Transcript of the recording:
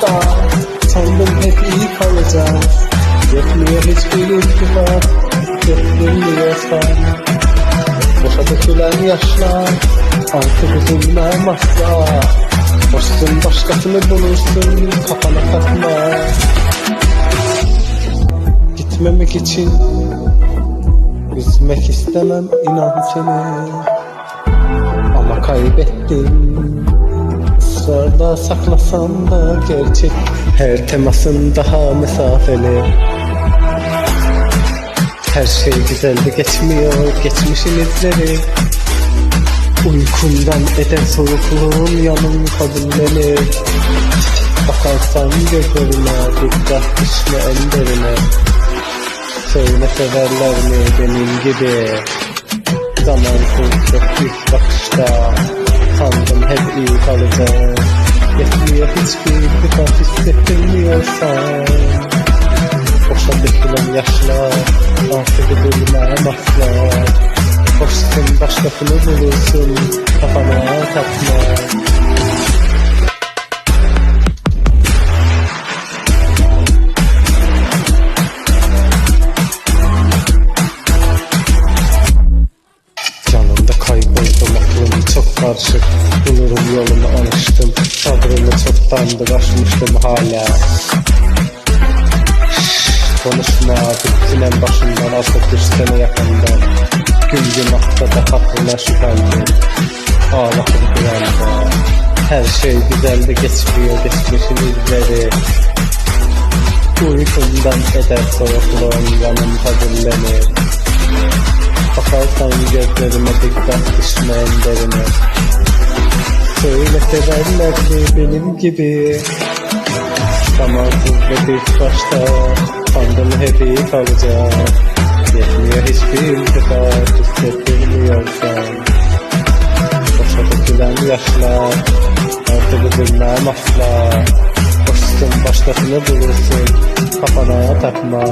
başta. Sandım hep iyi kalacağız. Yetmiyor hiçbir iltifat, yetmiyorsan. Boşa dökülen yaşlar, artık üzülmem asla. Hoşsun başkasını bulursun, kafana takma. Gitmemek için üzmek istemem inan seni. Ama kaybettim. Israrla saklasam da gerçek, her temasın daha mesafeli. Her şey güzeldi geçmiyor geçmişin izleri. Uykumdan eden soğukluğun yanım kabullenir. Bakarsan gözlerime dikkat düşme en derine. Söyle severler mi benim gibi? Zamansız çok ilk bakışta sandım hep iyi kalacağım. Yetmiyor hiçbir iltifat hissettirmiyorsan. Boşa dökülen yaşlar artık üzülmem asla. Hoşsun başkasını bulursun, kafana takma. Canımda kayboldum, aklım çok karışık. Bulurum yolunu alıştım, sabrımı çoktandır aşmıştım hala. Konuşma bittin en başından, artık 3 sene yakından. Gün gün haftada kapına şüphelendim, ağlatır bir anda. Her şey güzeldi geçmiyor geçmişin izleri. Uykumdan eder soğukluğun yanım kabullenir. Bakarsan gözlerime dikkat düşme en derine. Söyle severler mi benim gibi? Zamansız ve bir başta sandım hep iyi kalacağım. Yetmiyor hiçbir iltifat hissettirmiyorsan. Boşa dökülen yaşlar artık üzülmem asla. Hoşsun başkasını bulursun, kafana takma.